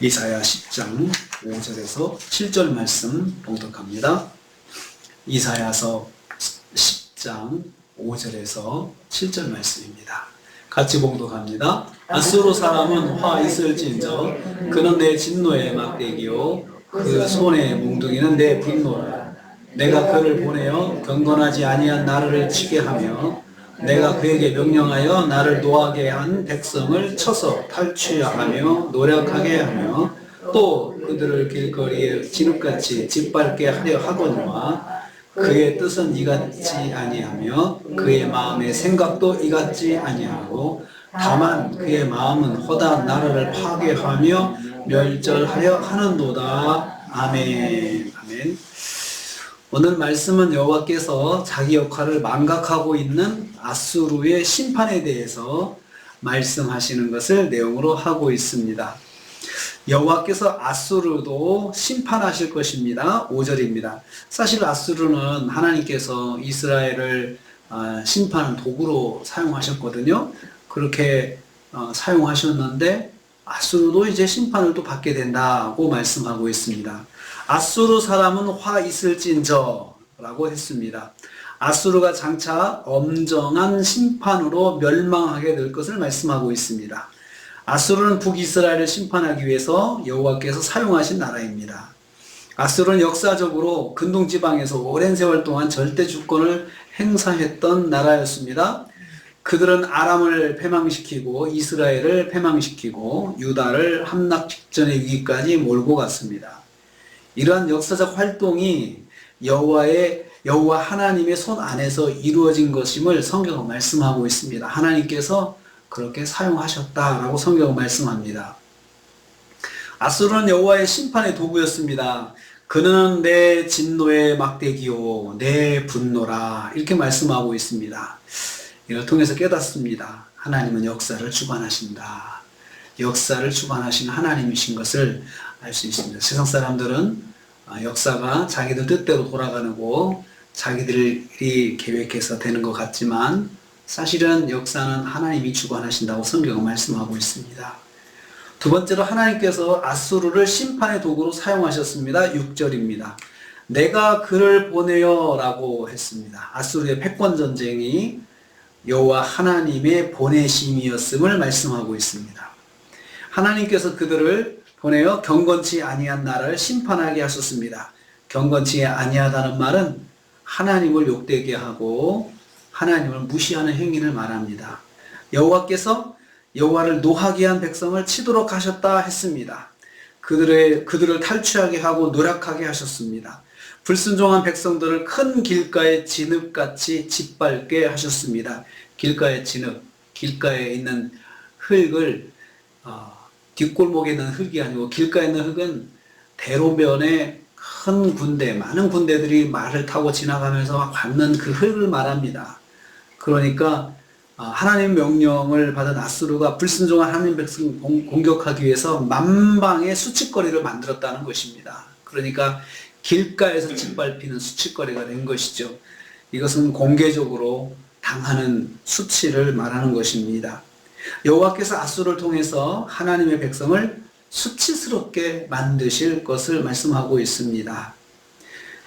이사야 10장 5절에서 7절 말씀 봉독합니다. 이사야서 10장 5절에서 7절 말씀입니다. 같이 봉독합니다. 아수르 사람은 화 있을진저 그는 내 진노의 막대기요 그 손의 뭉둥이는 내 분노라. 내가 그를 보내어 경건하지 아니한 나를 치게 하며 내가 그에게 명령하여 나를 노하게 한 백성을 쳐서 탈취하며 노력하게 하며 또 그들을 길거리에 진흙같이 짓밟게 하려 하거니와 그의 뜻은 이같지 아니하며 그의 마음의 생각도 이같지 아니하고 다만 그의 마음은 허다한 나라를 파괴하며 멸절하려 하는도다. 아멘. 아멘. 오늘 말씀은 여호와께서 자기 역할을 망각하고 있는 아수르의 심판에 대해서 말씀하시는 것을 내용으로 하고 있습니다. 여호와께서 아수르도 심판하실 것입니다. 5절입니다. 사실 아수르는 하나님께서 이스라엘을 심판하는 도구로 사용하셨거든요. 그렇게 사용하셨는데 아수르도 이제 심판을 또 받게 된다고 말씀하고 있습니다. 아수르 사람은 화 있을진저 라고 했습니다. 아수르가 장차 엄정한 심판으로 멸망하게 될 것을 말씀하고 있습니다. 아수르는 북이스라엘을 심판하기 위해서 여호와께서 사용하신 나라입니다. 아수르는 역사적으로 근동지방에서 오랜 세월 동안 절대 주권을 행사했던 나라였습니다. 그들은 아람을 패망시키고 이스라엘을 패망시키고 유다를 함락 직전의 위기까지 몰고 갔습니다. 이러한 역사적 활동이 여호와 하나님의 손 안에서 이루어진 것임을 성경은 말씀하고 있습니다. 하나님께서 그렇게 사용하셨다라고 성경은 말씀합니다. 아수르는 여호와의 심판의 도구였습니다. 그는 내 진노의 막대기요 내 분노라 이렇게 말씀하고 있습니다. 이걸 통해서 깨닫습니다. 하나님은 역사를 주관하신다. 역사를 주관하신 하나님이신 것을 알 수 있습니다. 세상 사람들은 역사가 자기들 뜻대로 돌아가고 자기들이 계획해서 되는 것 같지만 사실은 역사는 하나님이 주관하신다고 성경은 말씀하고 있습니다. 두 번째로 하나님께서 아수르를 심판의 도구로 사용하셨습니다. 6절입니다. 내가 그를 보내어 라고 했습니다. 아수르의 패권전쟁이 여호와 하나님의 보내심이었음을 말씀하고 있습니다. 하나님께서 그들을 보내어 경건치 아니한 나라를 심판하게 하셨습니다. 경건치 아니하다는 말은 하나님을 욕되게 하고 하나님을 무시하는 행위를 말합니다. 여호와께서 여호와를 노하게 한 백성을 치도록 하셨다 했습니다. 그들을 탈취하게 하고 노력하게 하셨습니다. 불순종한 백성들을 큰 길가의 진흙같이 짓밟게 하셨습니다. 길가의 진흙, 길가에 있는 흙을 뒷골목에 있는 흙이 아니고 길가에 있는 흙은 대로변에 큰 군대, 많은 군대들이 말을 타고 지나가면서 밟는 그 흙을 말합니다. 그러니까 하나님 명령을 받은 아수르가 불순종한 하나님 백성 공격하기 위해서 만방의 수치거리를 만들었다는 것입니다. 그러니까 길가에서 짓밟히는 수치거리가 된 것이죠. 이것은 공개적으로 당하는 수치를 말하는 것입니다. 여호와께서 아수르를 통해서 하나님의 백성을 수치스럽게 만드실 것을 말씀하고 있습니다.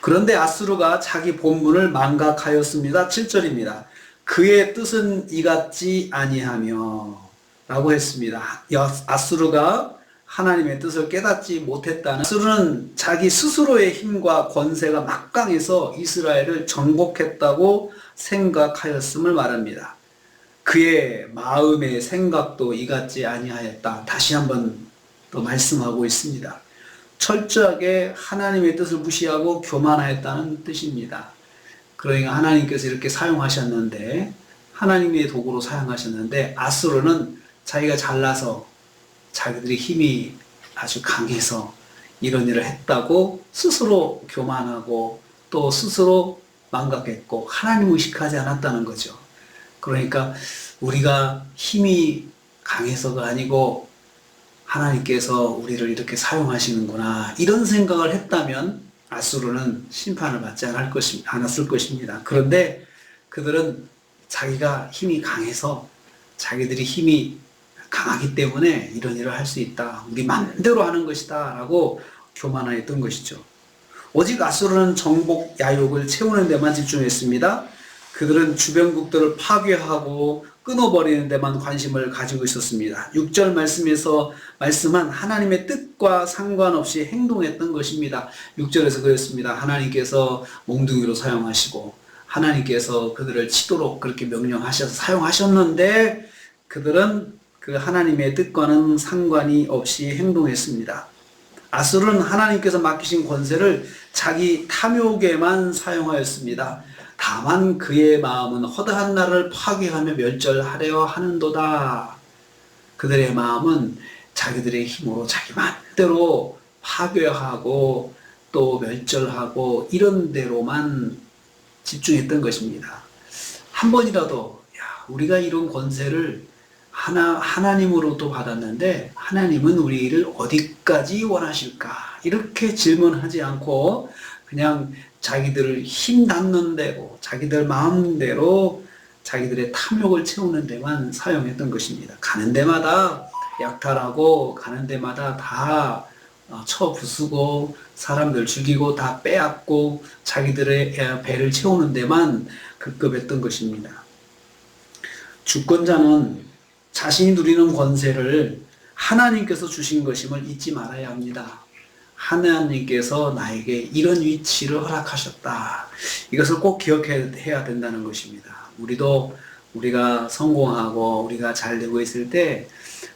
그런데 아수르가 자기 본분을 망각하였습니다. 7절입니다. 그의 뜻은 이같지 아니하며 라고 했습니다. 아수르가 하나님의 뜻을 깨닫지 못했다는 아수르는 자기 스스로의 힘과 권세가 막강해서 이스라엘을 정복했다고 생각하였음을 말합니다. 그의 마음의 생각도 이같지 아니하였다. 다시 한번 또 말씀하고 있습니다. 철저하게 하나님의 뜻을 무시하고 교만하였다는 뜻입니다. 그러니까 하나님께서 이렇게 사용하셨는데 하나님의 도구로 사용하셨는데 아수르는 자기가 잘나서 자기들의 힘이 아주 강해서 이런 일을 했다고 스스로 교만하고 또 스스로 망각했고 하나님 의식하지 않았다는 거죠. 그러니까 우리가 힘이 강해서가 아니고 하나님께서 우리를 이렇게 사용하시는구나 이런 생각을 했다면 아수르는 심판을 받지 않았을 것입니다. 그런데 그들은 자기가 힘이 강해서 자기들이 힘이 강하기 때문에 이런 일을 할 수 있다. 우리 맘대로 하는 것이다. 라고 교만하였던 것이죠. 오직 아수르는 정복, 야욕을 채우는 데만 집중했습니다. 그들은 주변국들을 파괴하고 끊어버리는 데만 관심을 가지고 있었습니다. 6절 말씀에서 말씀한 하나님의 뜻과 상관없이 행동했던 것입니다. 6절에서 그랬습니다. 하나님께서 몽둥이로 사용하시고 하나님께서 그들을 치도록 그렇게 명령하셔서 사용하셨는데 그들은 그 하나님의 뜻과는 상관이 없이 행동했습니다. 아수르는 하나님께서 맡기신 권세를 자기 탐욕에만 사용하였습니다. 다만 그의 마음은 허다한 나라를 파괴하며 멸절하려 하는도다. 그들의 마음은 자기들의 힘으로 자기 마음대로 파괴하고 또 멸절하고 이런 데로만 집중했던 것입니다. 한 번이라도 우리가 이런 권세를 하나님으로도 받았는데 하나님은 우리를 어디까지 원하실까? 이렇게 질문하지 않고 그냥 자기들을 힘 닿는 대로 자기들 마음대로 자기들의 탐욕을 채우는 데만 사용했던 것입니다. 가는 데마다 약탈하고 가는 데마다 다 쳐부수고 사람들 죽이고 다 빼앗고 자기들의 배를 채우는 데만 급급했던 것입니다. 주권자는 자신이 누리는 권세를 하나님께서 주신 것임을 잊지 말아야 합니다. 하나님께서 나에게 이런 위치를 허락하셨다. 이것을 꼭 기억해야 된다는 것입니다. 우리가 성공하고 우리가 잘 되고 있을 때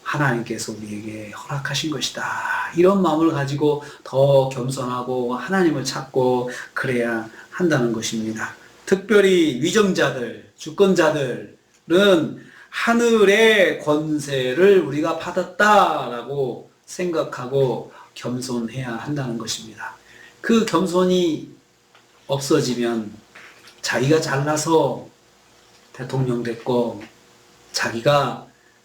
하나님께서 우리에게 허락하신 것이다. 이런 마음을 가지고 더 겸손하고 하나님을 찾고 그래야 한다는 것입니다. 특별히 위정자들, 주권자들은 하늘의 권세를 우리가 받았다라고 생각하고 겸손해야 한다는 것입니다. 그 겸손이 없어지면 자기가 잘나서 대통령 됐고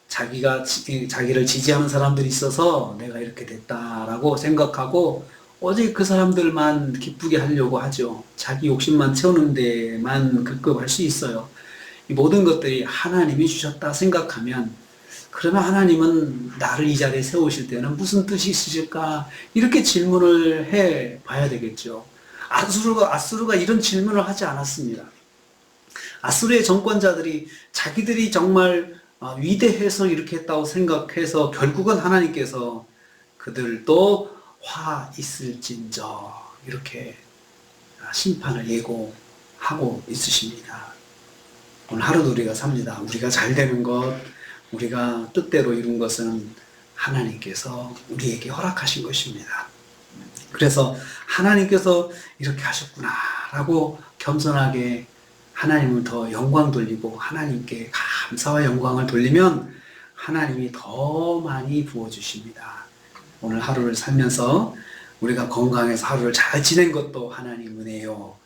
자기를 지지하는 사람들이 있어서 내가 이렇게 됐다라고 생각하고 오직 그 사람들만 기쁘게 하려고 하죠. 자기 욕심만 채우는 데만 급급할 수 있어요. 이 모든 것들이 하나님이 주셨다 생각하면 그러면 하나님은 나를 이 자리에 세우실 때는 무슨 뜻이 있으실까? 이렇게 질문을 해 봐야 되겠죠. 아수르가 이런 질문을 하지 않았습니다. 아수르의 정권자들이 자기들이 정말 위대해서 이렇게 했다고 생각해서 결국은 하나님께서 그들도 화 있을진저 이렇게 심판을 예고하고 있으십니다. 오늘 하루도 우리가 삽니다. 우리가 잘 되는 것, 우리가 뜻대로 이룬 것은 하나님께서 우리에게 허락하신 것입니다. 그래서 하나님께서 이렇게 하셨구나 라고 겸손하게 하나님을 더 영광 돌리고 하나님께 감사와 영광을 돌리면 하나님이 더 많이 부어주십니다. 오늘 하루를 살면서 우리가 건강해서 하루를 잘 지낸 것도 하나님 은혜요.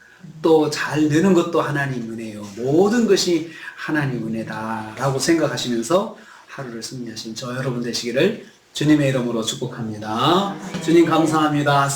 또 잘 되는 것도 하나님 은혜요. 모든 것이 하나님 은혜다라고 생각하시면서 하루를 승리하신 저 여러분 되시기를 주님의 이름으로 축복합니다. 주님 감사합니다.